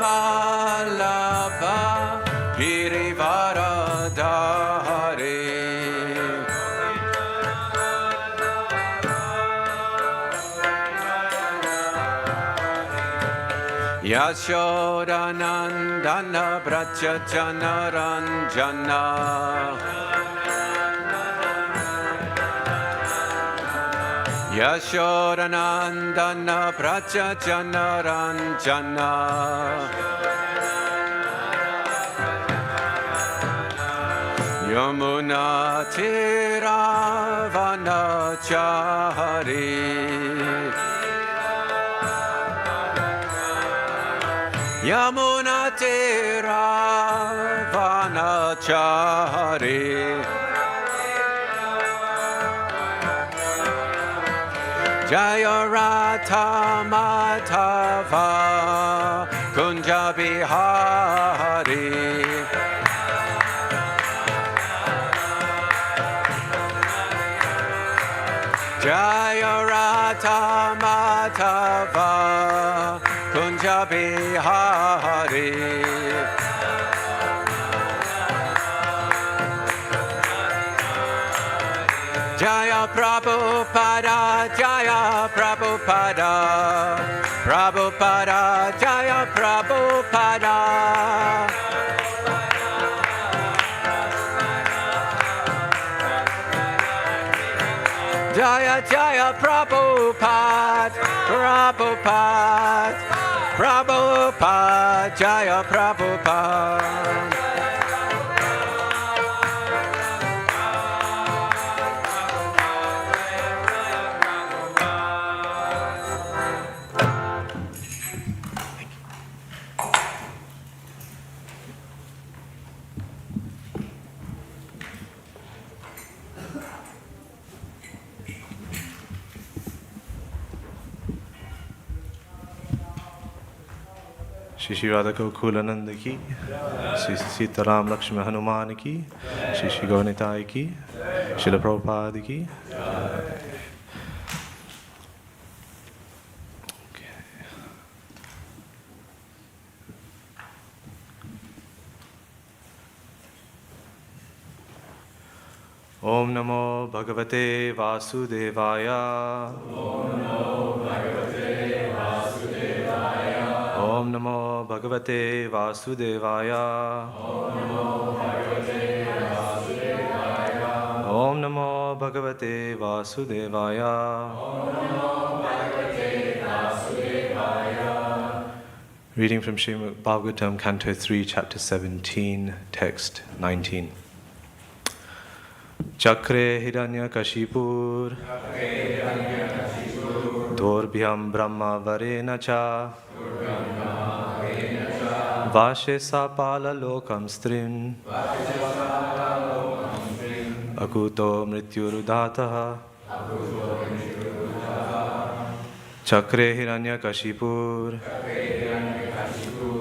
Vallabha Girivaradhare Yashodanandana Braja Janaranjana Yashodanandana Braja Janaranjana Yamuna Tiravanachari Yamuna Tiravanachari Jaya Ratha Madhava Kunja Bihari Jaya Ratha Madhava Kunja Bihari Jaya Prabhupada Jaya Prabhupada Prabhupada Jaya Prabhupada Jaya Jaya Prabhupada Prabhupada Prabhupada Jaya Prabhupada Shri Shri Radha Gokulananda ki, Shri Sitaram Lakshmi Hanuman ki, Shri Shri Gaunitai ki, Srila Prabhupada ki. Om Namo Bhagavate Vasudevaya. Om Namo Bhagavate Vasudevaya. Om Namo Bhagavate Vasudevaya. Om Namo Bhagavate Vasudevaya. Om Namo Bhagavate Vasudevaya. Om Namo Bhagavate Vasudevaya. Reading from Śrīmad-Bhāgavatam, Canto 3, Chapter 17, Text 19. Chakre Hiranyakashipur Dorbhyam Brahma Varena Cha Vashe Sapala Lokam Strim Akuto Mrityurudataha Chakre Hiranyakashipur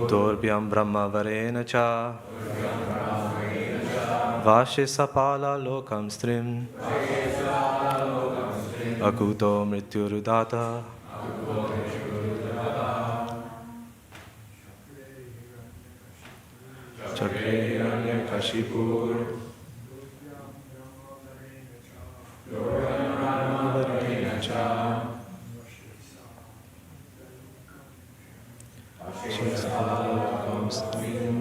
Dorbhyam Brahma Varena Cha Vashe Sapala Lokam Strim Akuto Mrityurudata Chakre Hiranyakashipur Vashe Sapala Lokam Strim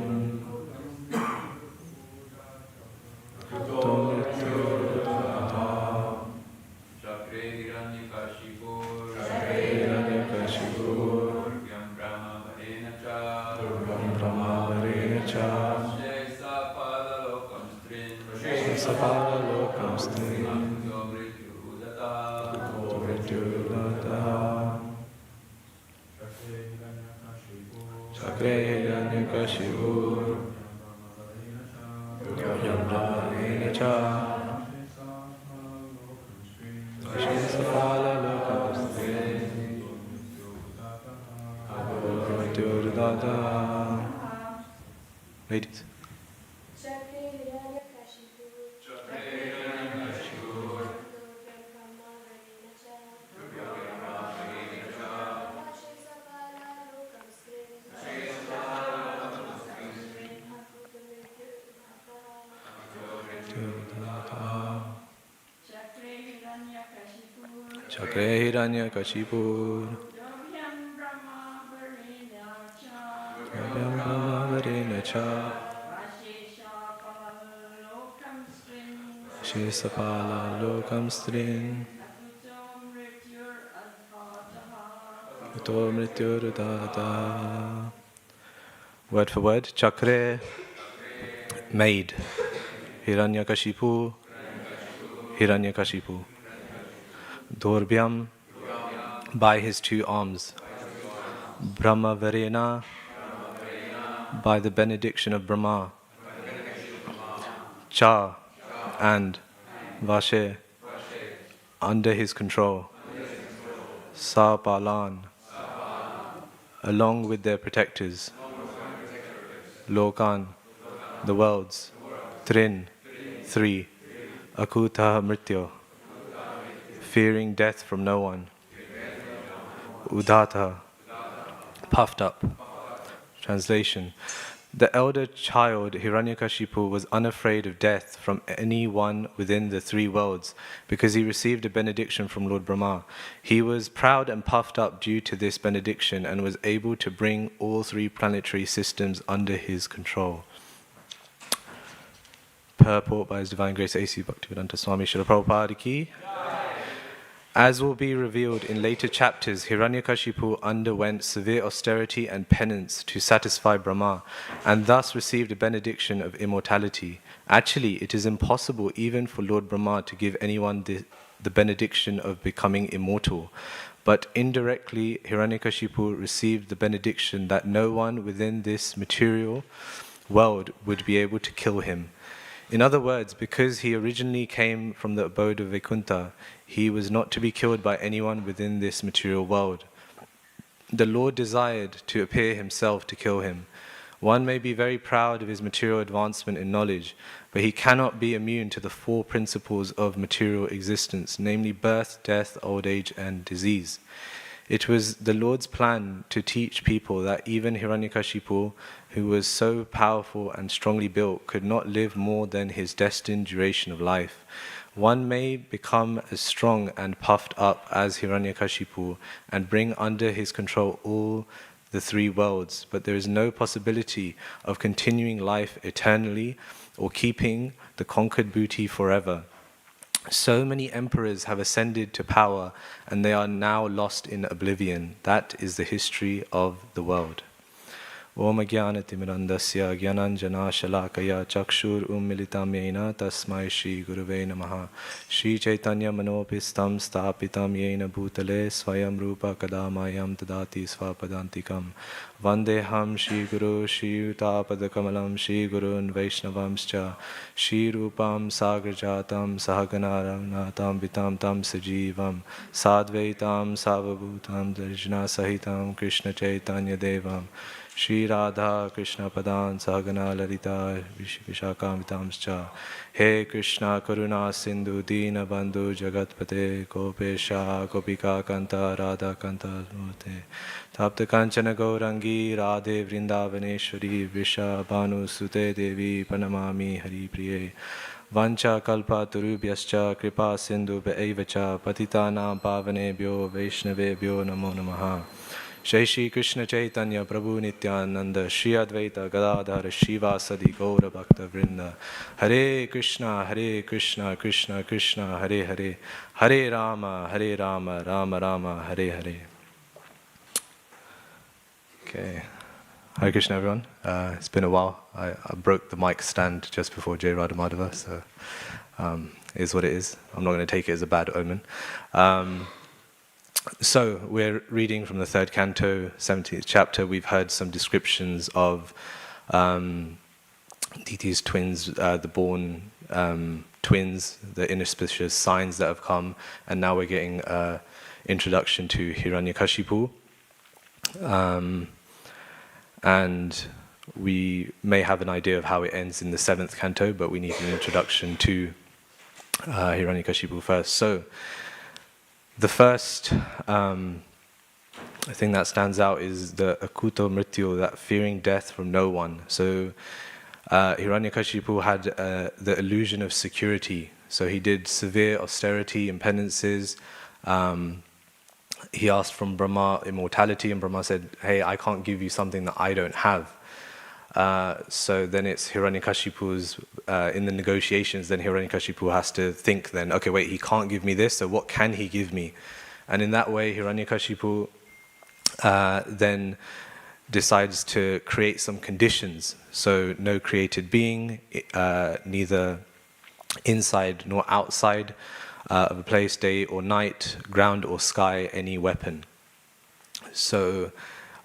Ladies. Chakre Hiranyakashipu Abhyam Brahmavarena Cha Shesapala Lokam Strin Uto Mrityurudata. Word for word, Chakre, made. Hiranyakashipu, Hiranyakashipu. Dorbhyam, by his two arms. Brahmavarena, by the benediction of Brahma. Cha, and Vashe, under his control. Sapalan, along with their protectors. Lokan, the worlds. Trin, three. Akuta Mrityo, fearing death from no one. Udata, puffed up. Translation. The elder child Hiranyakashipu was unafraid of death from anyone within the three worlds because he received a benediction from Lord Brahma. He was proud and puffed up due to this benediction and was able to bring all three planetary systems under his control. Purport by His Divine Grace A.C. Bhaktivedanta Swami Srila Prabhupada Ki. As will be revealed in later chapters, Hiranyakashipu underwent severe austerity and penance to satisfy Brahma, and thus received a benediction of immortality. Actually, it is impossible even for Lord Brahma to give anyone the benediction of becoming immortal. But indirectly, Hiranyakashipu received the benediction that no one within this material world would be able to kill him. In other words, because he originally came from the abode of Vaikuntha, he was not to be killed by anyone within this material world. The Lord desired to appear himself to kill him. One may be very proud of his material advancement in knowledge, but he cannot be immune to the four principles of material existence, namely birth, death, old age, and disease. It was the Lord's plan to teach people that even Hiranyakashipu, who was so powerful and strongly built, could not live more than his destined duration of life. One may become as strong and puffed up as Hiranyakashipu and bring under his control all the three worlds, but there is no possibility of continuing life eternally or keeping the conquered booty forever. So many emperors have ascended to power and they are now lost in oblivion. That is the history of the world. Om Jnanatimirandasya Jnananjana Shalakaya Chakshur Ummilitam Yena Tasmai Shri Guruve Namaha Shri Chaitanya Manopistam Stapitam Yena Bhutale Swayam Rupa Kadamayam Tadati Svapadantikam Vandeham Shri Guru Shri Utapadakamalam Shri Gurun Vaishnavamscha Shri Rupam Sagrajatam Sahaganaranatam Vitam Tam Sajivam Sadvaitam Savabhutam Darjana Sahitam Krishna Chaitanya Devam Shri Radha Krishna Padan Sahagana Lalita Vishakamitamscha He Krishna Karuna Sindhu Dina Bandhu Jagatpate Kopesha Kopika Kanta Radha Kanta Murte Tapta Kanchana Gaurangi Radhe Vrindavaneshwari Visha Bhanu Sute Devi Panamami Hari Priye Vancha Kalpa Turubhyascha Kripa Sindhu Be'evacha Patitanam Pavanebhyo Vaishnavebhyo Namo Namaha Shri Krishna Chaitanya Prabhu Nityananda Shri Advaita Gadadhara Shivasadi Gaura Bhakta Vrinda Hare Krishna Krishna Krishna Hare Hare Hare Rama Rama Rama Hare Hare. Okay. Hare Krishna everyone. It's been a while. I broke the mic stand just before Jai Radha Madhava, so it is what it is. I'm not going to take it as a bad omen. So we're reading from the 3rd canto, 17th chapter. We've heard some descriptions of Diti's twins, the born twins, the inauspicious signs that have come, and now we're getting introduction to Hiranyakashipu. And we may have an idea of how it ends in the 7th canto, but we need an introduction to Hiranyakashipu first. So the first thing that stands out is the akuto mrityu, that fearing death from no one. So Hiranyakashipu had the illusion of security. So he did severe austerity and penances he asked from Brahma immortality, and Brahma said, hey, I can't give you something that I don't have. So then it's Hiranyakashipu's, in the negotiations, then Hiranyakashipu has to think then, okay, wait, he can't give me this, so what can he give me? And in that way, Hiranyakashipu then decides to create some conditions. So no created being, neither inside nor outside of a place, day or night, ground or sky, any weapon. So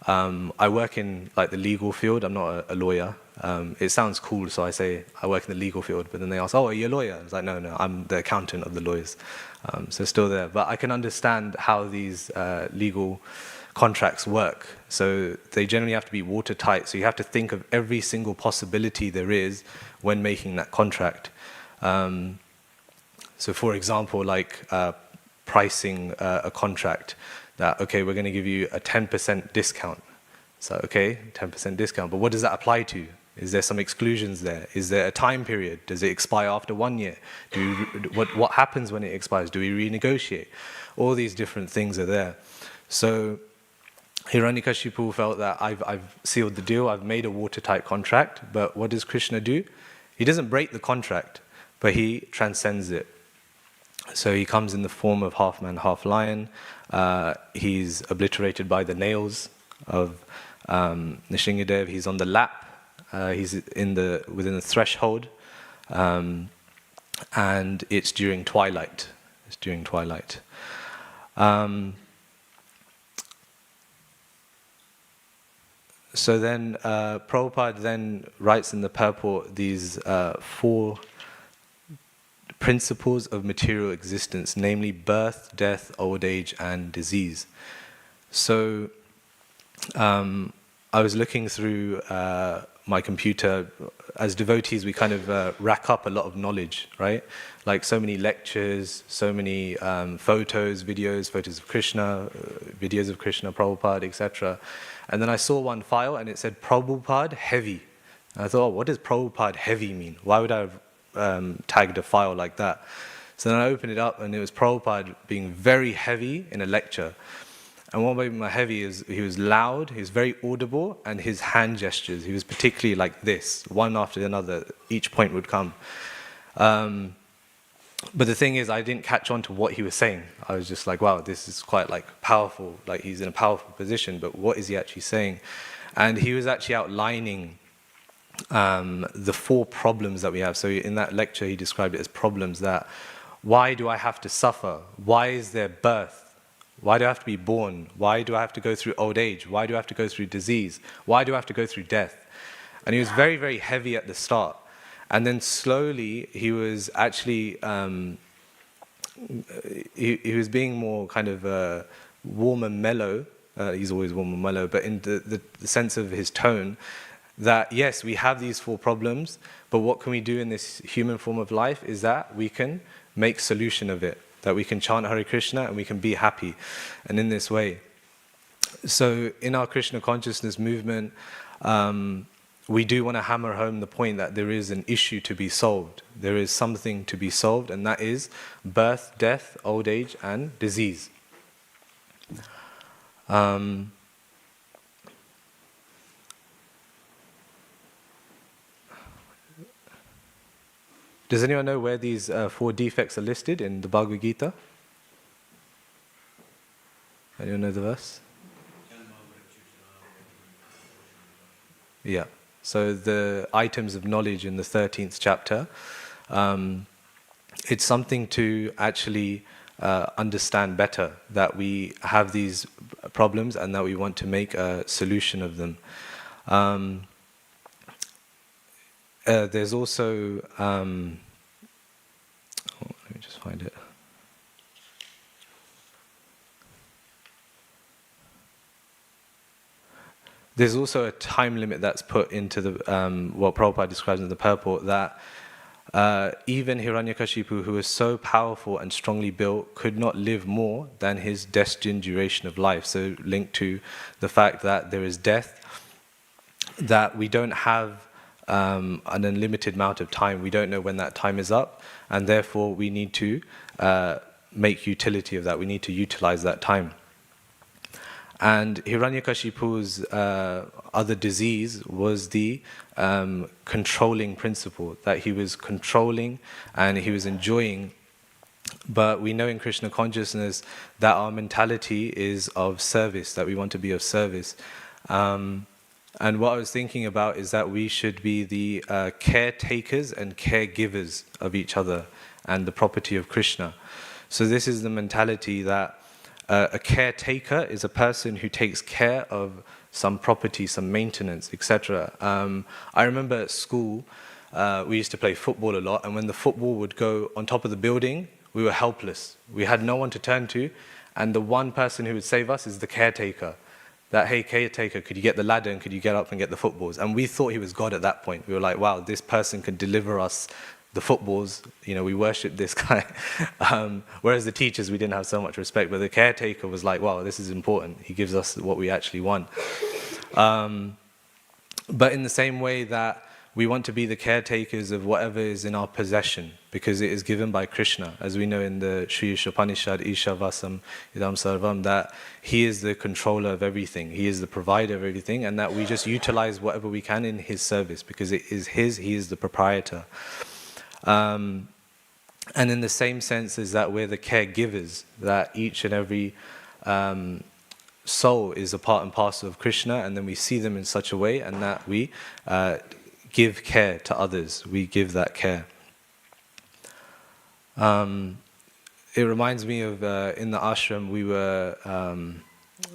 I work in like the legal field. I'm not a lawyer. It sounds cool, so I say I work in the legal field. But then they ask, "Oh, are you a lawyer?" I was like, "No, I'm the accountant of the lawyers." So still there, but I can understand how these legal contracts work. So they generally have to be watertight. So you have to think of every single possibility there is when making that contract. So for example, like pricing a contract, that, okay, we're going to give you a 10% discount. So, okay, 10% discount, but what does that apply to? Is there some exclusions there? Is there a time period? Does it expire after 1 year? What happens when it expires? Do we renegotiate? All these different things are there. So Hiranyakashipu felt that I've sealed the deal, I've made a watertight contract, but what does Krishna do? He doesn't break the contract, but he transcends it. So he comes in the form of half man, half lion. He's obliterated by the nails of Nrsimhadev. He's on the lap. He's within the threshold, and it's during twilight. It's during twilight. So then Prabhupada then writes in the purport these 4 principles of material existence, namely birth, death, old age, and disease. So I was looking through my computer. As devotees, we kind of rack up a lot of knowledge, right? Like so many lectures, so many photos of Krishna, videos of Krishna, Prabhupada, etc. And then I saw one file and it said Prabhupada heavy. And I thought, oh, what does Prabhupada heavy mean? Why would I have tagged a file like that? So then I opened it up and it was Prabhupada being very heavy in a lecture. And what made him heavy is he was loud, he was very audible, and his hand gestures, he was particularly like this, one after another, each point would come. But the thing is, I didn't catch on to what he was saying. I was just like, wow, this is quite like powerful, like he's in a powerful position, but what is he actually saying? And he was actually outlining the 4 problems that we have. So in that lecture, he described it as problems that, why do I have to suffer? Why is there birth? Why do I have to be born? Why do I have to go through old age? Why do I have to go through disease? Why do I have to go through death? And he was very, very heavy at the start. And then slowly, he was actually, he was being more kind of warm and mellow. He's always warm and mellow, but in the sense of his tone, that yes, we have these 4 problems, but what can we do in this human form of life is that we can make solution of it, that we can chant Hare Krishna and we can be happy, and in this way. So in our Krishna consciousness movement, we do want to hammer home the point that there is an issue to be solved. There is something to be solved, and that is birth, death, old age, and disease. Does anyone know where these 4 defects are listed in the Bhagavad Gita? Anyone know the verse? Yeah. So the items of knowledge in the 13th chapter, it's something to actually understand better, that we have these problems and that we want to make a solution of them. There's also, let me just find it. There's also a time limit that's put into the what Prabhupada describes in the purport, that even Hiranyakashipu, who is so powerful and strongly built, could not live more than his destined duration of life. So linked to the fact that there is death, that we don't have an unlimited amount of time. We don't know when that time is up, and therefore we need to make utility of that. We need to utilize that time. And Hiranyakashipu's other disease was the controlling principle, that he was controlling and he was enjoying. But we know in Krishna consciousness that our mentality is of service, that we want to be of service. And what I was thinking about is that we should be the caretakers and caregivers of each other and the property of Krishna. So this is the mentality that a caretaker is a person who takes care of some property, some maintenance, etc. I remember at school, we used to play football a lot, and when the football would go on top of the building, we were helpless. We had no one to turn to, and the one person who would save us is the caretaker. That, hey, caretaker, could you get the ladder and could you get up and get the footballs? And we thought he was God at that point. We were like, wow, this person can deliver us the footballs, we worship this guy. Whereas the teachers, we didn't have so much respect, but the caretaker was like, wow, this is important. He gives us what we actually want. But in the same way that we want to be the caretakers of whatever is in our possession, because it is given by Krishna, as we know in the Sri Upanishad, Isha Vasam Idam Sarvam, that he is the controller of everything, he is the provider of everything, and that we just utilize whatever we can in his service, because it is his, he is the proprietor. And in the same sense is that we're the caregivers, that each and every soul is a part and parcel of Krishna, and then we see them in such a way, and that we give care to others, we give that care. It reminds me of in the ashram we were,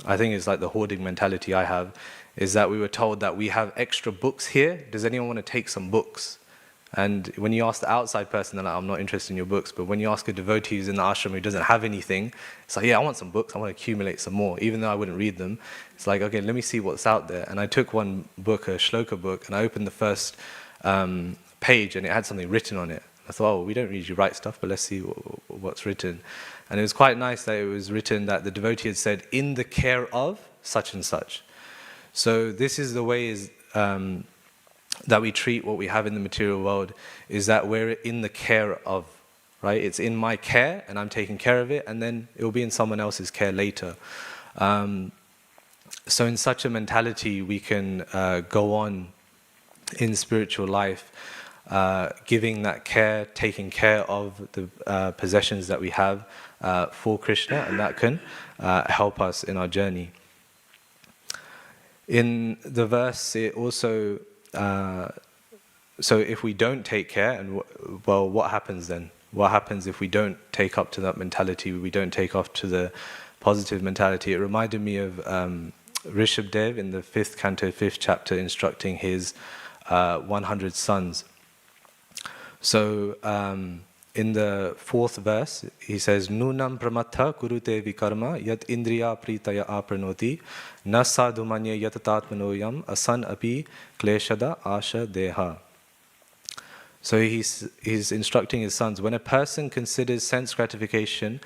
I think it's like the hoarding mentality I have, is that we were told that we have extra books here, does anyone want to take some books? And when you ask the outside person, they're like, I'm not interested in your books. But when you ask a devotee who's in the ashram who doesn't have anything, it's like, yeah, I want some books, I want to accumulate some more. Even though I wouldn't read them, it's like, okay, let me see what's out there. And I took one book, a shloka book, and I opened the first page, and it had something written on it. I thought, oh, we don't usually write stuff, but let's see what's written. And it was quite nice that it was written that the devotee had said, in the care of such and such. So this is the way is... that we treat what we have in the material world, is that we're in the care of, right? It's in my care and I'm taking care of it, and then it will be in someone else's care later. So in such a mentality we can go on in spiritual life, giving that care, taking care of the possessions that we have for Krishna, and that can help us in our journey. In the verse it also so if we don't take care, and well, what happens then? What happens if we don't take up to that mentality, we don't take off to the positive mentality? It reminded me of Rishabdev in the 5th canto, 5th chapter, instructing his 100 sons. So in the 4th verse, he says, Nunam pramatha kurute vikarma yat indriya pritaya apranoti na sadhumanya yatatatmanoyam asan api kleshada asha deha. So he's instructing his sons, when a person considers sense gratification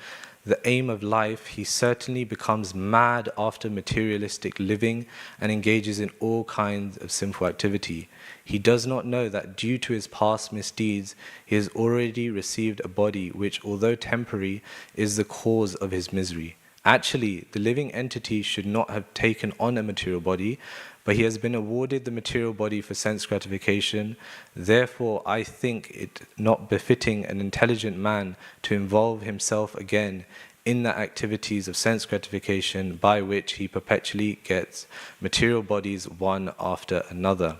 the aim of life, he certainly becomes mad after materialistic living and engages in all kinds of sinful activity. He does not know that due to his past misdeeds, he has already received a body which, although temporary, is the cause of his misery. Actually, the living entity should not have taken on a material body, but he has been awarded the material body for sense gratification. Therefore, I think it not befitting an intelligent man to involve himself again in the activities of sense gratification by which he perpetually gets material bodies one after another.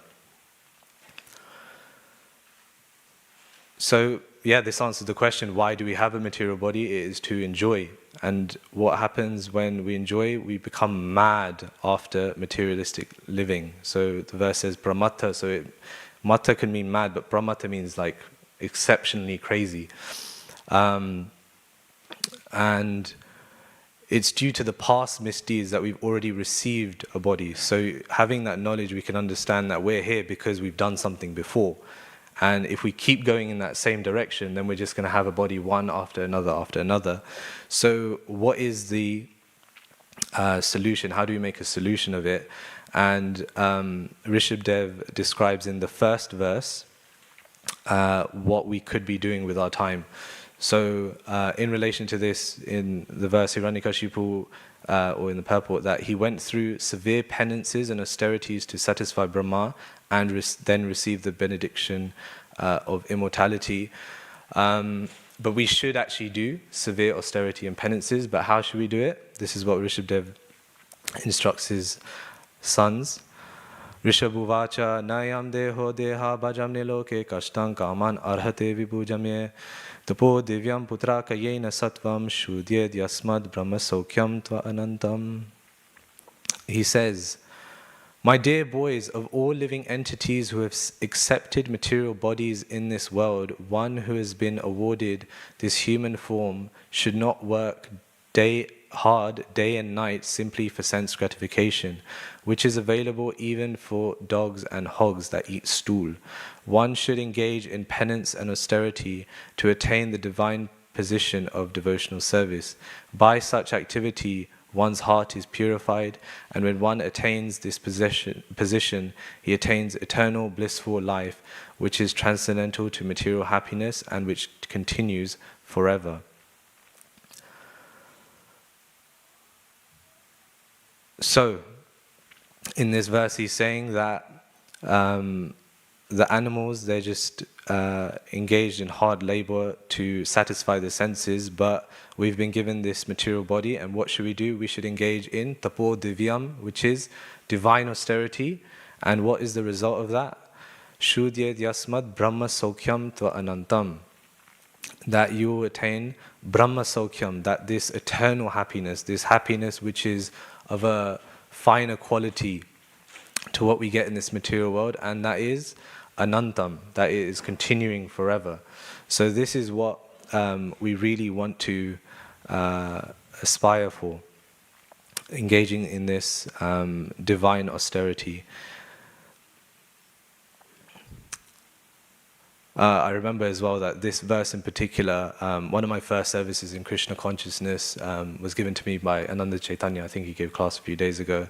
So, yeah, this answers the question, why do we have a material body? It is to enjoy. And what happens when we enjoy? We become mad after materialistic living. So the verse says pramata, so mata can mean mad, but pramata means like exceptionally crazy. And it's due to the past misdeeds that we've already received a body. So having that knowledge, we can understand that we're here because we've done something before. And if we keep going in that same direction, then we're just going to have a body one after another after another. So what is the solution? How do we make a solution of it? And Rishabdev describes in the first verse what we could be doing with our time. So in relation to this, in the verse Hiranyakashipu, or in the purport, that he went through severe penances and austerities to satisfy Brahma and then received the benediction of immortality. But we should actually do severe austerity and penances, but how should we do it? This is what Rishabdev instructs his sons. Rishabhuvacha nayam deho deha bhajamne loke kashtan kaman arhate vibhujamye tapo divyam putra kayena satvam shudyed yasmad brahma sokyam tva anantam. He says, my dear boys, of all living entities who have accepted material bodies in this world, one who has been awarded this human form should not work hard day and night simply for sense gratification, which is available even for dogs and hogs that eat stool. One should engage in penance and austerity to attain the divine position of devotional service. By such activity, one's heart is purified, and when one attains this position, he attains eternal blissful life, which is transcendental to material happiness and which continues forever. So, in this verse he's saying that the animals, they're just engaged in hard labor to satisfy the senses, but we've been given this material body, and what should we do? We should engage in tapo divyam, which is divine austerity, and what is the result of that? Shudyed yasmad brahma sokyam tva anantam, that you will attain brahma sokyam, that this eternal happiness, this happiness which is of a finer quality to what we get in this material world, and that is anantam, that it is continuing forever. So this is what we really want to aspire for, engaging in this divine austerity. I remember as well that this verse in particular, one of my first services in Krishna consciousness was given to me by Ananda Chaitanya. I think he gave class a few days ago.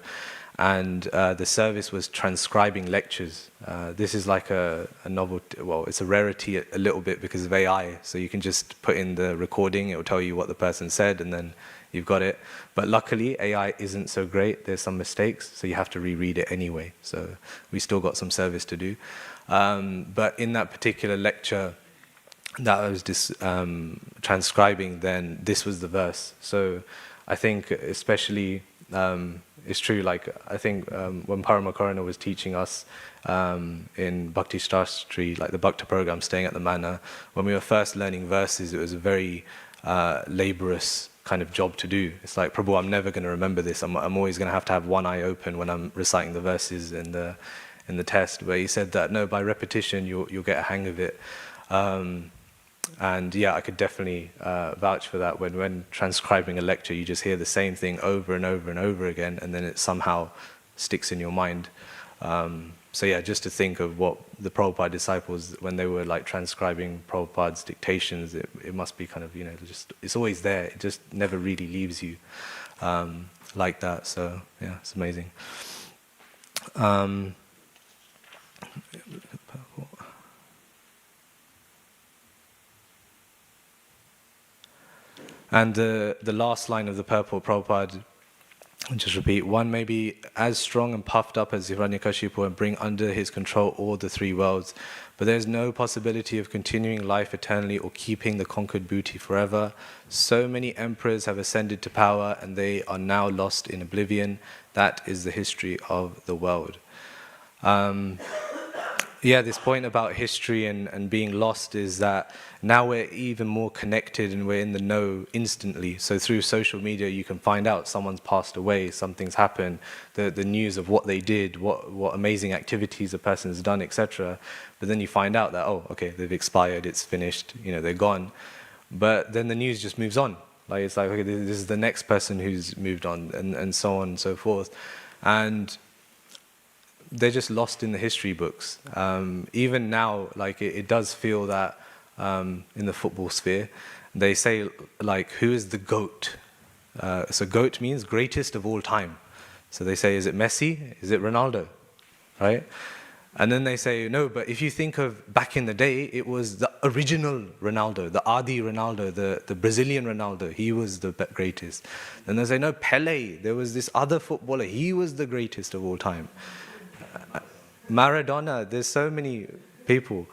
And the service was transcribing lectures. This is like a novelty, well, it's a rarity a little bit because of AI. So you can just put in the recording, it will tell you what the person said, and then you've got it. But luckily, AI isn't so great. There's some mistakes, so you have to reread it anyway. So we still got some service to do. But in that particular lecture that I was transcribing, then this was the verse. So I think especially, it's true, like I think when Paramakarana was teaching us in Bhakti Shastri, like the Bhakta program, staying at the manor, when we were first learning verses, it was a very laborious kind of job to do. It's like, Prabhu, I'm never going to remember this. I'm always going to have one eye open when I'm reciting the verses in the test. Where he said that no, by repetition you'll get a hang of it. And yeah, I could definitely vouch for that. When transcribing a lecture, you just hear the same thing over and over and over again, and then it somehow sticks in your mind. So yeah, just to think of what the Prabhupada disciples, when they were like transcribing Prabhupada's dictations, it must be kind of, just, it's always there. It just never really leaves you like that. So yeah, it's amazing. And the last line of the purport, Prabhupada, I'll just repeat, one may be as strong and puffed up as Hiranyakashipu and bring under his control all the three worlds, but there is no possibility of continuing life eternally or keeping the conquered booty forever. So many emperors have ascended to power and they are now lost in oblivion. That is the history of the world. Yeah, this point about history and being lost is that now we're even more connected and we're in the know instantly. So through social media, you can find out someone's passed away, something's happened, the news of what they did, what amazing activities a person's done, etc. But then you find out that, oh, okay, they've expired, it's finished, they're gone. But then the news just moves on. Like it's like, okay, this is the next person who's moved on, and so on and so forth. And they're just lost in the history books. Even now, like it does feel that in the football sphere, they say like, who is the GOAT? So GOAT means greatest of all time. So they say, is it Messi? Is it Ronaldo? Right? And then they say, no, but if you think of back in the day, it was the original Ronaldo, the Adi Ronaldo, the Brazilian Ronaldo, he was the greatest. Then they say, no, Pele, there was this other footballer, he was the greatest of all time. Maradona, there's so many people.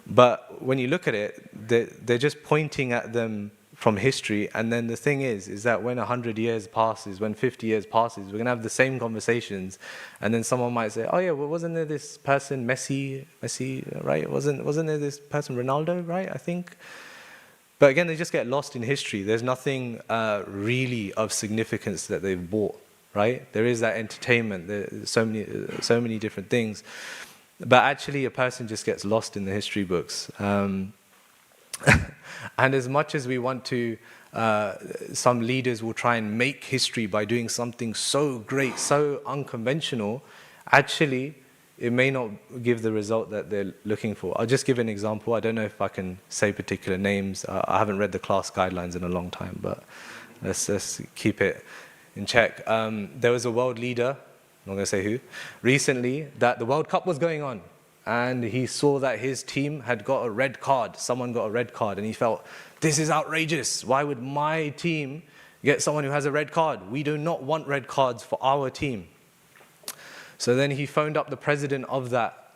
But when you look at it, they're just pointing at them from history. And then the thing is that when 100 years passes, when 50 years passes, we're going to have the same conversations. And then someone might say, oh yeah, well, wasn't there this person, Messi, right? Wasn't there this person, Ronaldo, right? I think. But again, they just get lost in history. There's nothing really of significance that they've bought, right? There is that entertainment. There's so many different things. But actually, a person just gets lost in the history books. And as much as we want to, some leaders will try and make history by doing something so great, so unconventional, actually, it may not give the result that they're looking for. I'll just give an example. I don't know if I can say particular names. I haven't read the class guidelines in a long time, but let's keep it in check. There was a world leader, I'm not going to say who, recently, that the World Cup was going on. And he saw that his team had got a red card. Someone got a red card, and he felt, this is outrageous. Why would my team get someone who has a red card? We do not want red cards for our team. So then he phoned up the president of that,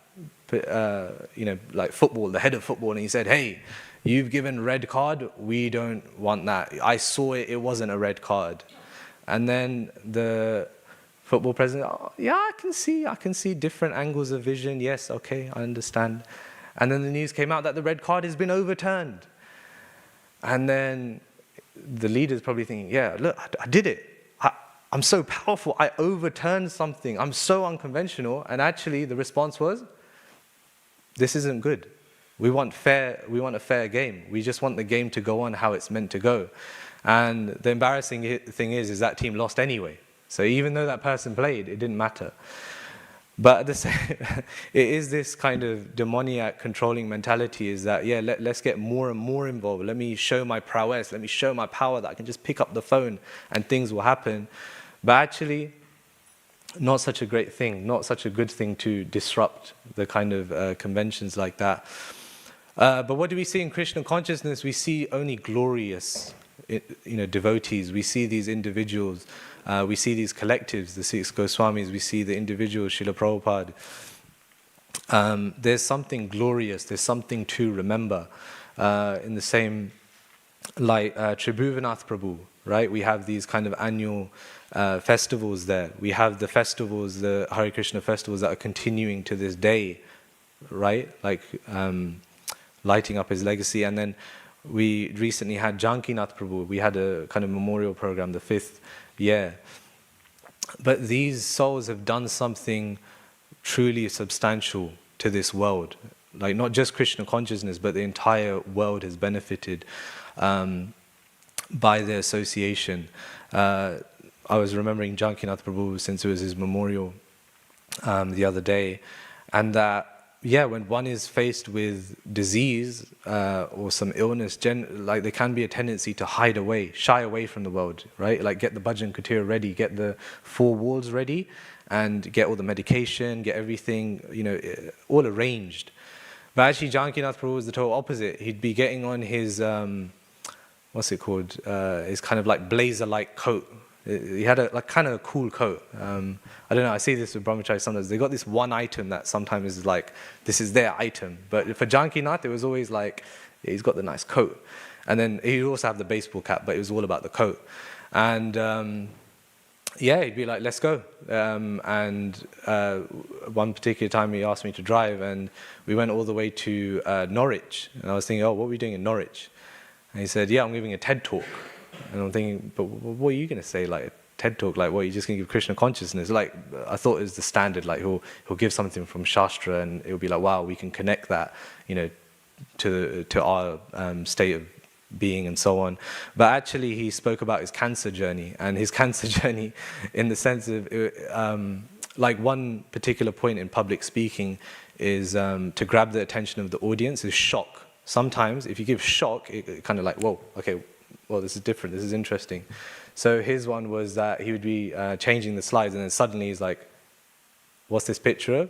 like football, the head of football, and he said, hey, you've given red card. We don't want that. I saw it. It wasn't a red card. And then the football president, oh, yeah, I can see different angles of vision. Yes, okay, I understand. And then the news came out that the red card has been overturned. And then the leader's probably thinking, yeah, look, I did it. I'm so powerful. I overturned something. I'm so unconventional. And actually, the response was, this isn't good. We want a fair game. We just want the game to go on how it's meant to go. And the embarrassing thing is that team lost anyway. So even though that person played, it didn't matter. But it is this kind of demoniac controlling mentality is that, yeah, let's get more and more involved. Let me show my prowess. Let me show my power that I can just pick up the phone and things will happen. But actually, not such a great thing, not such a good thing to disrupt the kind of conventions like that. But what do we see in Krishna consciousness? We see only glorious devotees. We see these individuals. We see these collectives, the 6 Goswamis, we see the individuals, Srila Prabhupada. There's something glorious, there's something to remember. In the same light, Tribhuvanath Prabhu, right? We have these kind of annual festivals there. We have the festivals, the Hare Krishna festivals that are continuing to this day, right? Like lighting up his legacy. And then we recently had Jankinath Prabhu. We had a kind of memorial program, the 5th year. But these souls have done something truly substantial to this world. Like not just Krishna consciousness, but the entire world has benefited by their association. I was remembering Jankinath Prabhu since it was his memorial the other day, and that when one is faced with disease or some illness, like there can be a tendency to hide away, shy away from the world, right? Like get the bhajan kutir ready, get the 4 walls ready, and get all the medication, get everything, all arranged. But actually, Jankinath Prabhu was the total opposite. He'd be getting on his, what's it called? His kind of like blazer-like coat. He had a like kind of a cool coat. I don't know, I see this with brahmacharis sometimes. They got this one item that sometimes is like, this is their item. But for Jankinath, it was always like, he's got the nice coat. And then he'd also have the baseball cap, but it was all about the coat. And he'd be like, let's go. One particular time he asked me to drive, and we went all the way to Norwich. And I was thinking, what are we doing in Norwich? And he said, I'm giving a TED talk. And I'm thinking, but what are you going to say, like a TED talk? Like, what, you're just going to give Krishna consciousness? Like, I thought it was the standard, like he'll give something from Shastra, and it'll be like, wow, we can connect that, to our state of being and so on. But actually, he spoke about his cancer journey, and his cancer journey in the sense of, like one particular point in public speaking is to grab the attention of the audience is shock. Sometimes, if you give shock, it kind of like, whoa, okay, well, this is different, this is interesting. So his one was that he would be changing the slides, and then suddenly he's like, what's this picture of?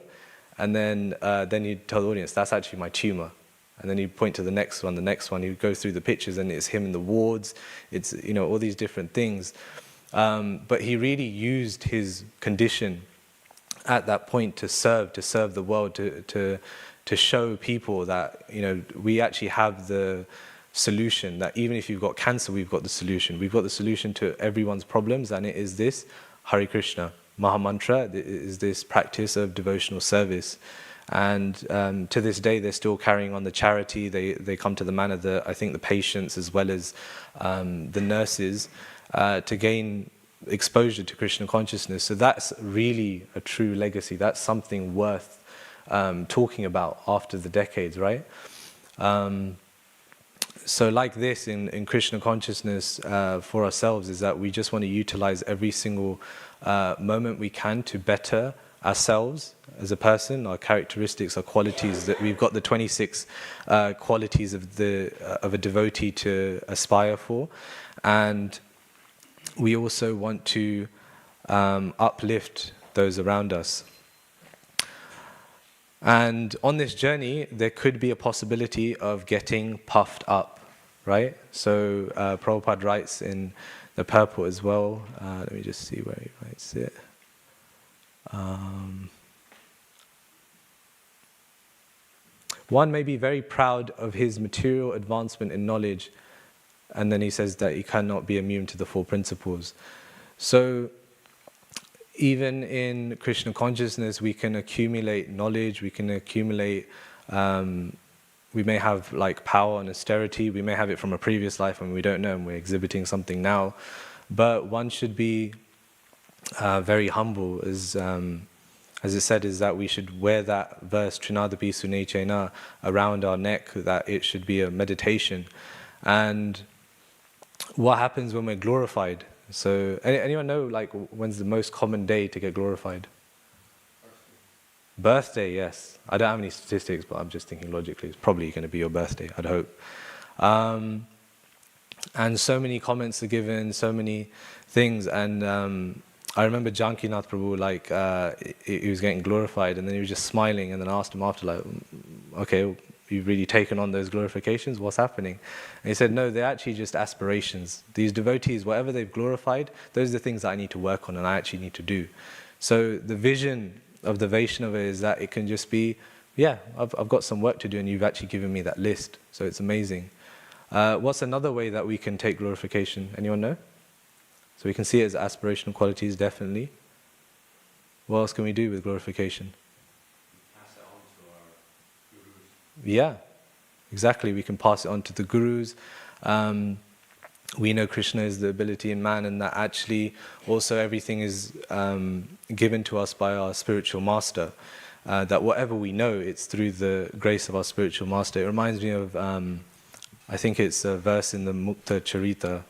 And then he'd tell the audience, that's actually my tumor. And then he'd point to the next one, he'd go through the pictures and it's him in the wards, it's, all these different things. But he really used his condition at that point to serve the world, to show people that, we actually have the solution, that even if you've got cancer, we've got the solution. We've got the solution to everyone's problems, and it is this Hare Krishna. Mahamantra is this practice of devotional service. And to this day, they're still carrying on the charity. They come to the manor, I think the patients as well as the nurses, to gain exposure to Krishna consciousness. So that's really a true legacy. That's something worth talking about after the decades, right? So like this in Krishna consciousness for ourselves is that we just want to utilize every single moment we can to better ourselves as a person, our characteristics, our qualities. That we've got the 26 qualities of a devotee to aspire for, and we also want to uplift those around us. And on this journey, there could be a possibility of getting puffed up, right? So Prabhupada writes in the purport as well. Let me just see where he writes it. One may be very proud of his material advancement in knowledge, and then he says that he cannot be immune to the four principles. So even in Krishna consciousness, we can accumulate knowledge, we can accumulate, we may have like power and austerity, we may have it from a previous life and we don't know, and we're exhibiting something now. But one should be very humble, as it said, is that we should wear that verse, Trinadapi Sunechena, around our neck, that it should be a meditation. And what happens when we're glorified? So, anyone know, like, when's the most common day to get glorified? Birthday, yes. I don't have any statistics, but I'm just thinking logically, it's probably going to be your birthday, I'd hope. And so many comments are given, so many things, and I remember Janki Nath Prabhu, like, he was getting glorified, and then he was just smiling, and then I asked him after, like, okay, you've really taken on those glorifications, what's happening? And he said, no, they're actually just aspirations. These devotees, whatever they've glorified, those are the things that I need to work on and I actually need to do. So the vision of the Vaishnava is that it can just be, yeah, I've got some work to do and you've actually given me that list. So it's amazing. What's another way that we can take glorification? Anyone know? So we can see it as aspirational qualities, definitely. What else can we do with glorification? Yeah, exactly. We can pass it on to the gurus. We know Krishna is the ability in man, and that actually also everything is given to us by our spiritual master. That whatever we know, it's through the grace of our spiritual master. It reminds me of, I think it's a verse in the Mukta Charita,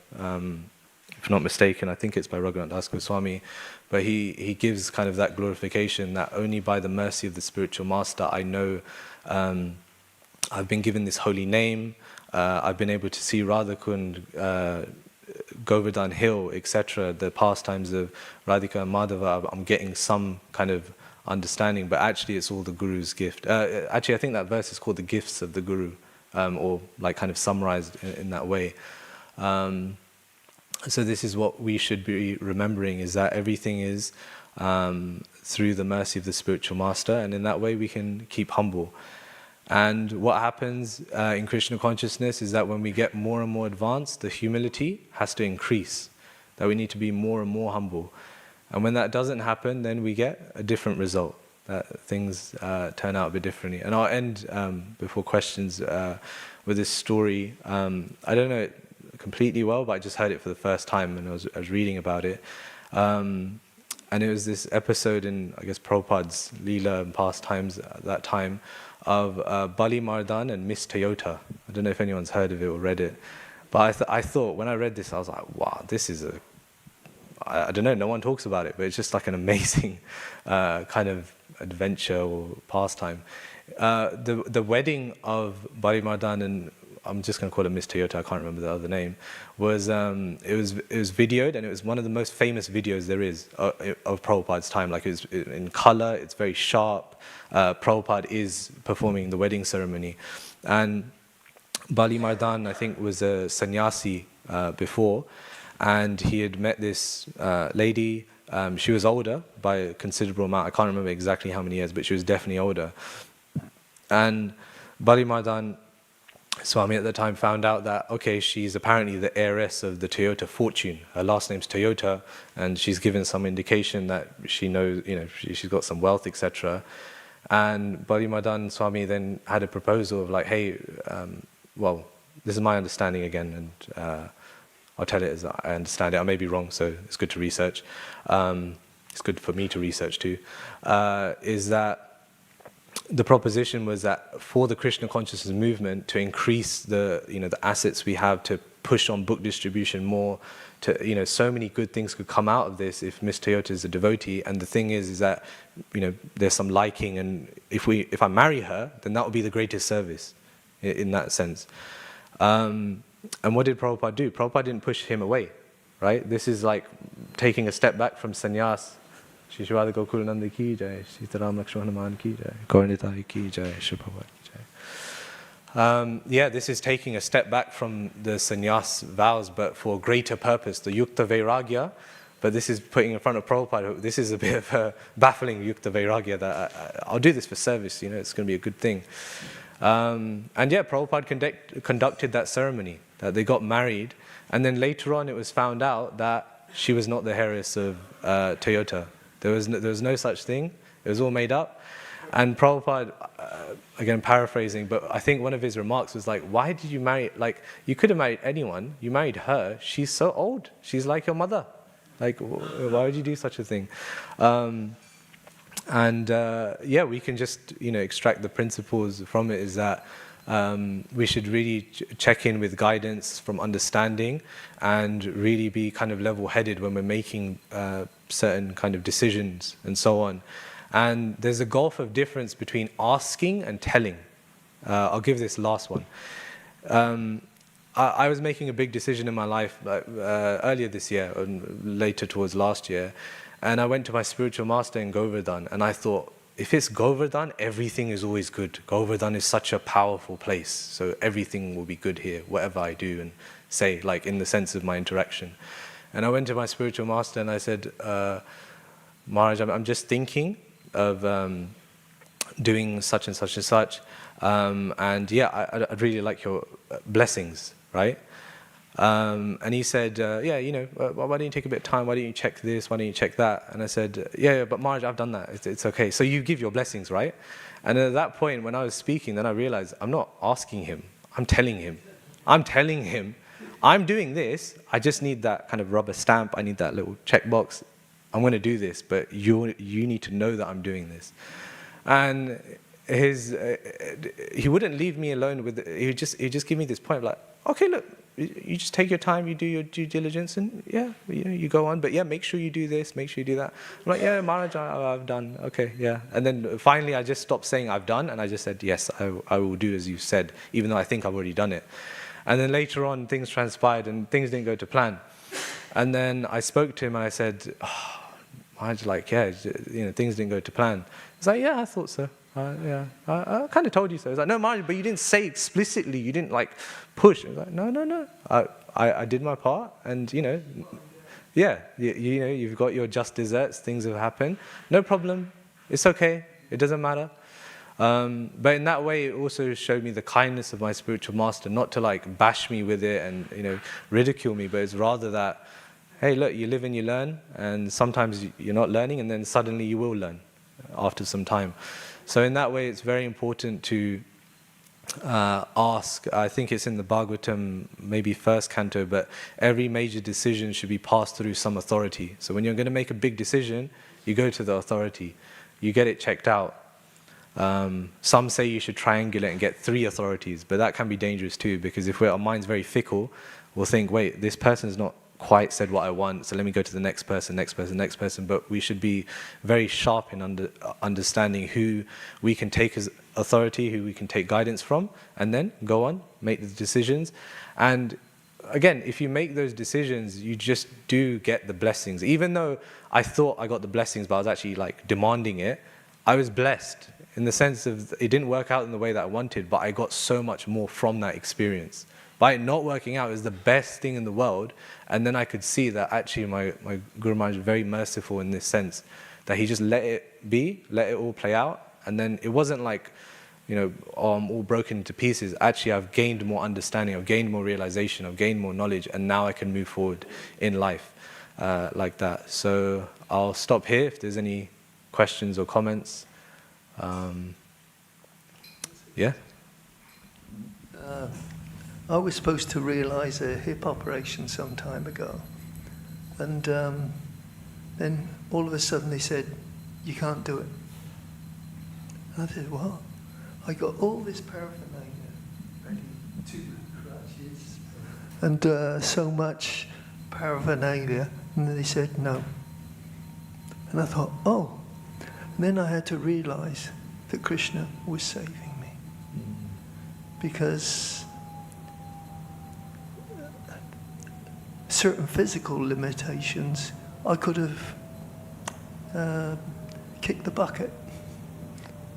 if not mistaken, I think it's by Raghunath Das Goswami, but he gives kind of that glorification that only by the mercy of the spiritual master I know I've been given this holy name, I've been able to see Radhakund, Govardhan Hill, etc., the pastimes of Radhika and Madhava. I'm getting some kind of understanding, but actually it's all the Guru's gift. Actually, I think that verse is called the gifts of the Guru, or like kind of summarized in that way. So this is what we should be remembering, is that everything is through the mercy of the spiritual master, and in that way we can keep humble. And what happens in Krishna consciousness is that when we get more and more advanced, the humility has to increase, that we need to be more and more humble. And when that doesn't happen, then we get a different result, that things turn out a bit differently. And I'll end before questions with this story. I don't know it completely well, but I just heard it for the first time and I was reading about it. And it was this episode in, I guess, Prabhupada's Leela and pastimes at that time, of Bali Mardan and Miss Toyota. I don't know if anyone's heard of it or read it, but I thought when I read this, I was like, wow, this is I don't know, no one talks about it, but it's just like an amazing kind of adventure or pastime. The wedding of Bali Mardan and I'm just going to call it Miss Toyota, I can't remember the other name, was it was videoed, and it was one of the most famous videos there is of Prabhupada's time. Like, it's in color, it's very sharp. Prabhupada is performing the wedding ceremony. And Bali Mardan, I think, was a sannyasi before, and he had met this lady. She was older by a considerable amount. I can't remember exactly how many years, but she was definitely older. And Bali Mardan Swami at the time found out that, okay, she's apparently the heiress of the Toyota fortune. Her last name's Toyota, and she's given some indication that she knows, she's got some wealth, etc. And Bali Madan Swami then had a proposal of like, hey, well, this is my understanding again, and I'll tell it as I understand it. I may be wrong, so it's good to research. It's good for me to research too. Is that the proposition was that for the Krishna consciousness movement to increase the the assets we have to push on book distribution more, to so many good things could come out of this if Miss Toyota is a devotee. And the thing is that there's some liking, and if I marry her, then that would be the greatest service in that sense. And what did Prabhupada do? Prabhupada didn't push him away, right? This is like taking a step back from sannyas. Shri Shivada Gokulananda ki jai, Sitaram Lakshmanaman ki jai, Gauranitai ki jai, Shri Prabhupada ki jai. Yeah, this is taking a step back from the sannyas vows, but for a greater purpose, the Yukta Vairagya. But this is putting in front of Prabhupada, this is a bit of a baffling Yukta Vairagya, that I'll do this for service, it's going to be a good thing. And yeah, Prabhupada conducted that ceremony, that they got married, and then later on it was found out that she was not the heiress of Toyota. There was no such thing. It was all made up. And Prabhupada, again paraphrasing, but I think one of his remarks was like, why did you marry, like, you could have married anyone, you married her, she's so old, she's like your mother. Like, why would you do such a thing? Yeah, we can just extract the principles from it, is that we should really check in with guidance from understanding, and really be kind of level-headed when we're making certain kind of decisions and so on. And there's a gulf of difference between asking and telling. I'll give this last one. I was making a big decision in my life earlier this year, and later towards last year, and I went to my spiritual master in Govardhan, and I thought, if it's Govardhan, everything is always good. Govardhan is such a powerful place, so everything will be good here, whatever I do and say, like in the sense of my interaction. And I went to my spiritual master and I said, Maharaj, I'm just thinking of doing such and such and such, and yeah, I'd really like your blessings, right? And he said, yeah, why don't you take a bit of time? Why don't you check this? Why don't you check that? And I said, yeah, but Maharaj, I've done that. It's okay. So you give your blessings, right? And at that point, when I was speaking, then I realized I'm not asking him. I'm telling him. I'm doing this. I just need that kind of rubber stamp. I need that little checkbox. I'm going to do this, but you need to know that I'm doing this. And he wouldn't leave me alone with it. He'd just give me this point of like, okay, look, you just take your time, you do your due diligence, and yeah, you go on. But yeah, make sure you do this, make sure you do that. I'm like, yeah, Maharaj, I've done. Okay, yeah. And then finally, I just stopped saying I've done, and I just said, yes, I will do as you said, even though I think I've already done it. And then later on, things transpired, and things didn't go to plan. And then I spoke to him, and I said, oh, Maharaj, like, yeah, things didn't go to plan. He's like, yeah, I thought so. Yeah, I kind of told you so. He's like, no, Maharaj, but you didn't say explicitly. You didn't like push. I was like, no. I did my part, and yeah, you've got your just desserts. Things have happened. No problem. It's okay. It doesn't matter. But in that way, it also showed me the kindness of my spiritual master, not to like bash me with it and ridicule me, but it's rather that, hey, look, you live and you learn, and sometimes you're not learning, and then suddenly you will learn after some time. So in that way, it's very important to ask. I think it's in the Bhagavatam, maybe first canto, but every major decision should be passed through some authority. So when you're going to make a big decision, you go to the authority. You get it checked out. Some say you should triangulate and get 3 authorities, but that can be dangerous too, because if our mind's very fickle, we'll think, wait, this person's not quite said what I want, so let me go to the next person, but we should be very sharp in understanding who we can take as authority, who we can take guidance from, and then go on, make the decisions. And again, if you make those decisions, you just do get the blessings. Even though I thought I got the blessings, but I was actually like demanding it, I was blessed in the sense of it didn't work out in the way that I wanted, but I got so much more from that experience. By it not working out, it was the best thing in the world. And then I could see that actually my Guru Maharaj is very merciful in this sense, that he just let it be, let it all play out. And then it wasn't like, I'm all broken into pieces. Actually, I've gained more understanding, I've gained more realization, I've gained more knowledge, and now I can move forward in life like that. So I'll stop here if there's any questions or comments. Yeah? I was supposed to realize a hip operation some time ago. And then all of a sudden they said, you can't do it. And I said, what? I got all this paraphernalia ready, 2 crutches, and so much paraphernalia, and then they said no. And I thought, oh. And then I had to realize that Krishna was saving me. Because certain physical limitations, I could have kicked the bucket,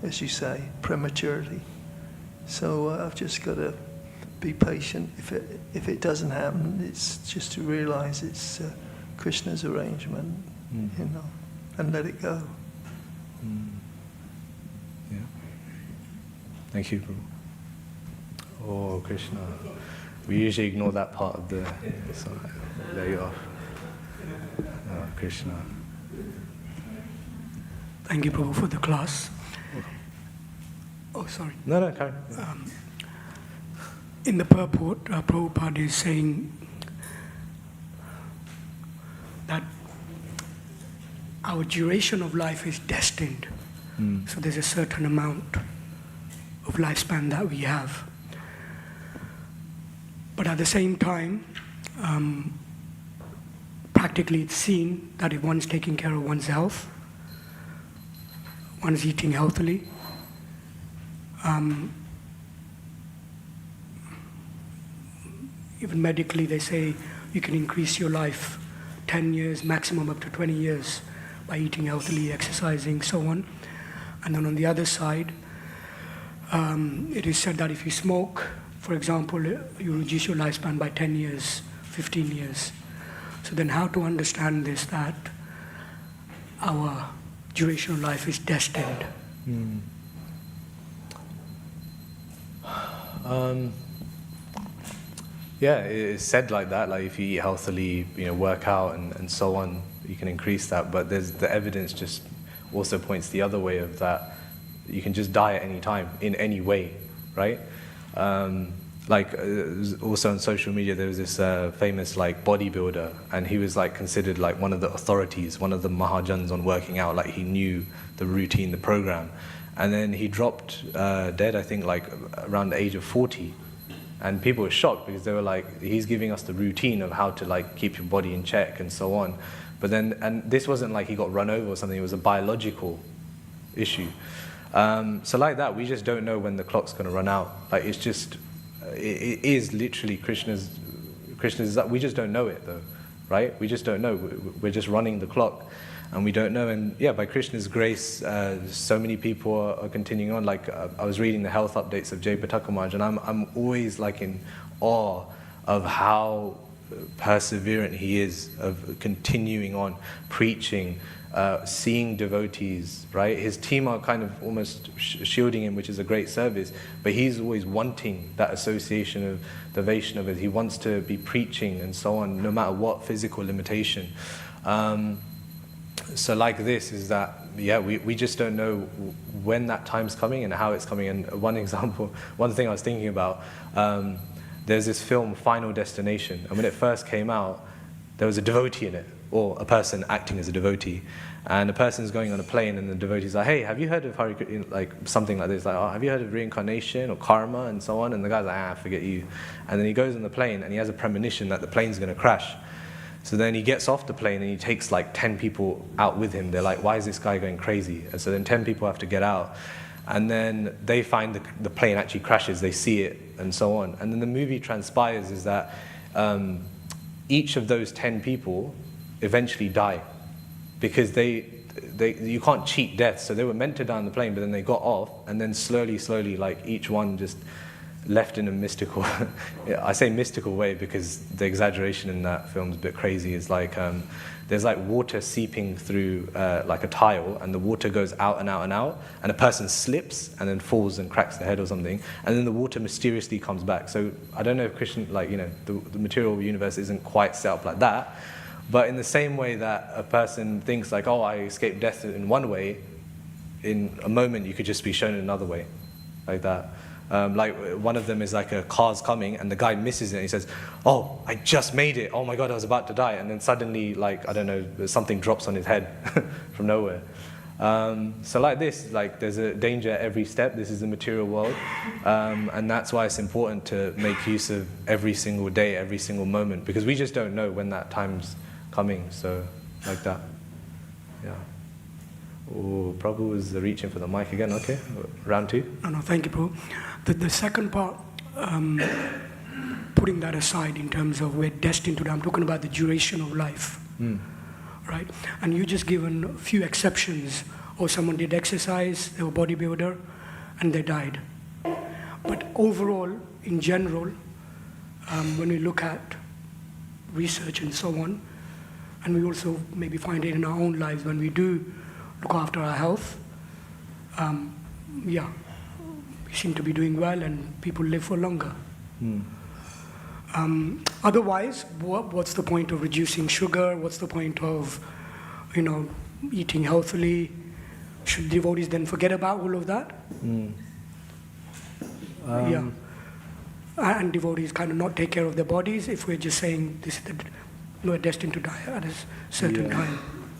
as you say, prematurely. So I've just got to be patient. If it doesn't happen, it's just to realize it's Krishna's arrangement, and let it go. Yeah. Thank you, Prabhu. Oh, Krishna. We usually ignore that part of the... So, there you are. Oh, Krishna. Thank you, Prabhu, for the class. Oh, sorry. No, carry on. In the purport, Prabhupada is saying that our duration of life is destined. So there's a certain amount of lifespan that we have. But at the same time, practically it's seen that if one's taking care of one's health, one's eating healthily, even medically they say you can increase your life 10 years, maximum up to 20 years by eating healthily, exercising, so on. And then on the other side, it is said that if you smoke, for example, you reduce your lifespan by 10 years, 15 years. So then how to understand this, that our duration of life is destined? Yeah, it's said like that, like if you eat healthily, work out and so on, you can increase that. But there's the evidence just also points the other way of that you can just die at any time, in any way, right? Also on social media, there was this famous bodybuilder, and he was considered one of the authorities, one of the Mahajans on working out. He knew the routine, the program, and then he dropped dead, I think around the age of 40, and people were shocked because they were he's giving us the routine of how to keep your body in check and so on. But then, and this wasn't he got run over or something, it was a biological issue. So like that, we just don't know when the clock's going to run out. It's just, it is literally Krishna's, we just don't know it though, right? We just don't know. We're just running the clock and we don't know. And yeah, by Krishna's grace, so many people are continuing on. I was reading the health updates of Jay Pataka Maharaj, and I'm always in awe of how perseverant he is, of continuing on preaching, seeing devotees, right? His team are kind of almost shielding him, which is a great service, but he's always wanting that association of the Vaishnavas. He wants to be preaching and so on, no matter what physical limitation. So like this is that, yeah, we just don't know when that time's coming and how it's coming. And one example, one thing I was thinking about, there's this film, Final Destination, and when it first came out, there was a devotee in it, or a person acting as a devotee, and the person's going on a plane, and the devotee's like, hey, have you heard of something like this, oh, have you heard of reincarnation or karma and so on? And the guy's like, forget you. And then he goes on the plane, and he has a premonition that the plane's going to crash. So then he gets off the plane and he takes like 10 people out with him. They're like, why is this guy going crazy? And so then 10 people have to get out. And then they find the plane actually crashes, they see it, and so on. And then the movie transpires is that each of those 10 people eventually die because you can't cheat death. So they were meant to die on the plane, but then they got off, and then slowly, like each one just left in a mystical, I say mystical way because the exaggeration in that film is a bit crazy. It's like there's like water seeping through like a tile, and the water goes out and out and out, and a person slips and then falls and cracks their head or something, and then the water mysteriously comes back. So I don't know if Christian, like, you know, the material universe isn't quite set up like that, but in the same way that a person thinks like, oh, I escaped death in one way, in a moment you could just be shown in another way, like that. Like one of them is like a car's coming and the guy misses it and he says, oh, I just made it, oh my god, I was about to die, and then suddenly, like, I don't know, something drops on his head from nowhere. So like this, like there's a danger at every step. This is the material world, and that's why it's important to make use of every single day, every single moment, because we just don't know when that time's coming. So like that, yeah. Oh, Prabhu was reaching for the mic again. Okay, round two. No, thank you, Prabhu. The second part, putting that aside in terms of we're destined to die, I'm talking about the duration of life, right? And you just given a few exceptions. Or someone did exercise, they were a bodybuilder, and they died. But overall, in general, when we look at research and so on, and we also maybe find it in our own lives when we do look after our health, we seem to be doing well and people live for longer. Otherwise, what's the point of reducing sugar? What's the point of, you know, eating healthily? Should devotees then forget about all of that? And devotees kind of not take care of their bodies if we're just saying this is we're destined to die at a certain time.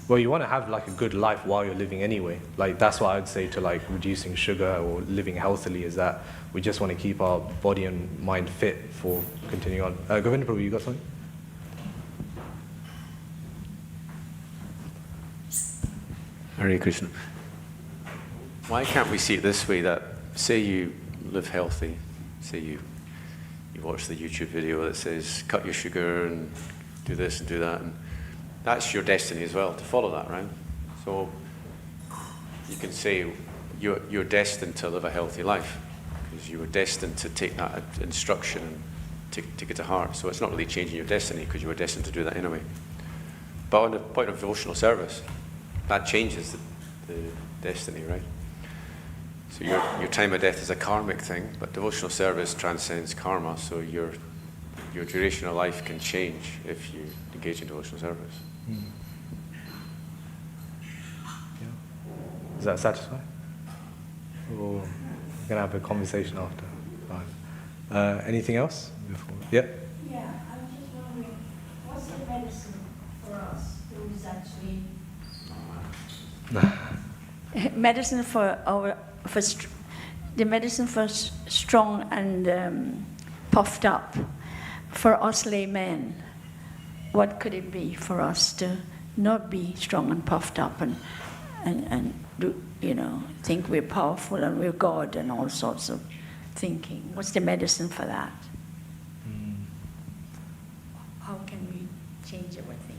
Well, you want to have like a good life while you're living anyway. Like that's what I would say to like reducing sugar or living healthily, is that we just want to keep our body and mind fit for continuing on. Govinda Prabhu, you got something? Hare Krishna. Why can't we see it this way, that say you live healthy, say you watch the YouTube video that says cut your sugar and do this and do that, and that's your destiny as well, to follow that, right? So you can say you're destined to live a healthy life because you were destined to take that instruction and take it to heart. So it's not really changing your destiny because you were destined to do that anyway. But on the point of devotional service, that changes the destiny, right? So your time of death is a karmic thing, but devotional service transcends karma, so your duration of life can change if you engage in devotional service. Yeah. Does that satisfy? Or we're going to have a conversation after. Fine. Anything else? Yeah? Yeah, I'm just wondering, what's the medicine for us who is actually... medicine the medicine for strong and puffed up, for us laymen, what could it be for us to not be strong and puffed up and do, you know, think we're powerful and we're God and all sorts of thinking? What's the medicine for that? How can we change our thinking?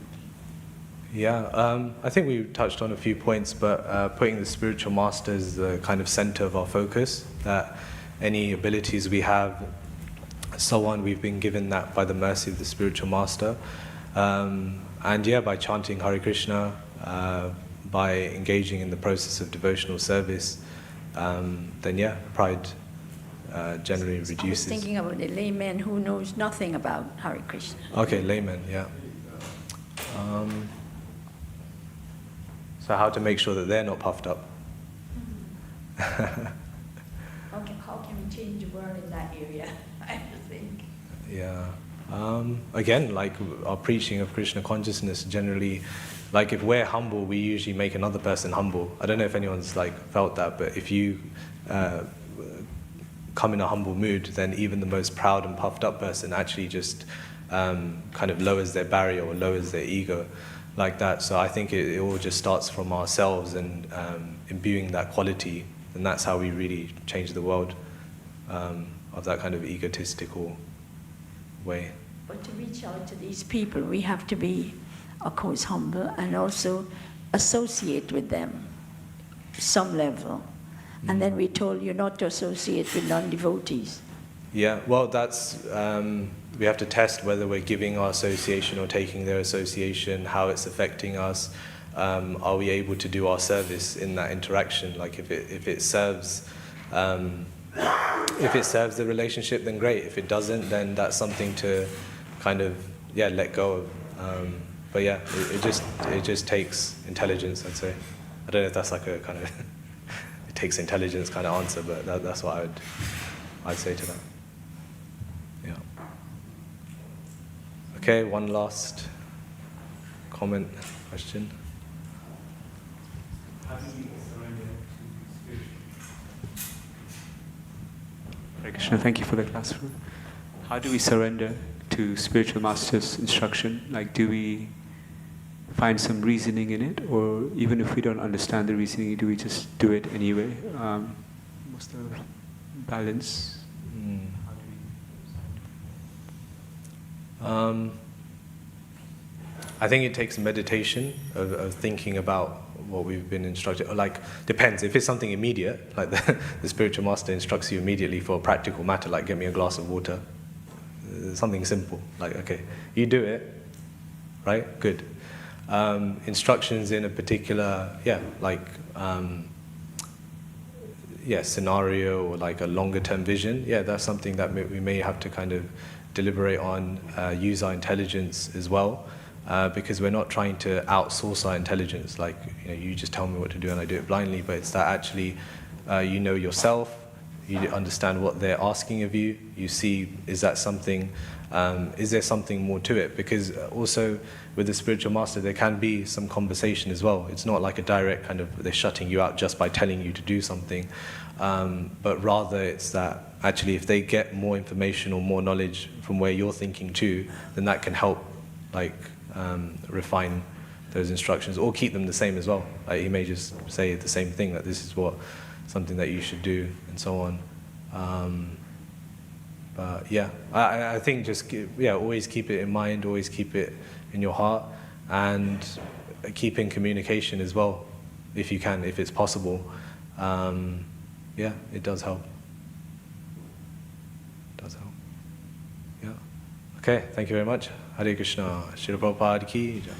Yeah, I think we touched on a few points, but putting the spiritual master as the kind of center of our focus, that any abilities we have, so on, we've been given that by the mercy of the spiritual master. And yeah, by chanting Hare Krishna, by engaging in the process of devotional service, then yeah, pride generally reduces. I was thinking about the layman who knows nothing about Hare Krishna. Okay, layman, yeah. So how to make sure that they're not puffed up? How can we change the world in that area, I think? Yeah. Again, like our preaching of Krishna consciousness generally, like if we're humble, we usually make another person humble. I don't know if anyone's like felt that, but if you come in a humble mood, then even the most proud and puffed up person actually just kind of lowers their barrier or lowers their ego like that. So I think it all just starts from ourselves and imbuing that quality, and that's how we really change the world of that kind of egotistical way. But to reach out to these people, we have to be, of course, humble and also associate with them some level. And then we're told you're not to associate with non-devotees. Yeah, well, that's, we have to test whether we're giving our association or taking their association, how it's affecting us. Are we able to do our service in that interaction? Like if it serves the relationship, then great. If it doesn't, then that's something to kind of, let go of. But yeah, it just takes intelligence, I'd say. I don't know if that's like a kind of, it takes intelligence kind of answer, but that's what I'd say to that. Yeah. Okay, one last comment, question. How do we surrender to spiritual? Hare Krishna, thank you for the class. How do we surrender to spiritual master's instruction? Like, do we find some reasoning in it, or even if we don't understand the reasoning, do we just do it anyway? What's the balance? I think it takes meditation of thinking about what we've been instructed. Like, depends. If it's something immediate, like the spiritual master instructs you immediately for a practical matter, like get me a glass of water, something simple. Like, okay, you do it, right? Good. Instructions in a particular, scenario or like a longer term vision, that's something that we may have to kind of deliberate on, use our intelligence as well, because we're not trying to outsource our intelligence, like, you just tell me what to do and I do it blindly, but it's that actually you know yourself, you understand what they're asking of you, you see, is there something more to it? Because also with the spiritual master there can be some conversation as well. It's not like a direct kind of, they're shutting you out just by telling you to do something, but rather it's that actually if they get more information or more knowledge from where you're thinking too, then that can help like refine those instructions or keep them the same as well. Like he may just say the same thing, that this is something that you should do and so on. But yeah, I think just always keep it in mind, always keep it in your heart, and keep in communication as well, if you can, if it's possible. It does help. Yeah. Okay, thank you very much. Hare Krishna. Śrīla Prabhupada ki jai.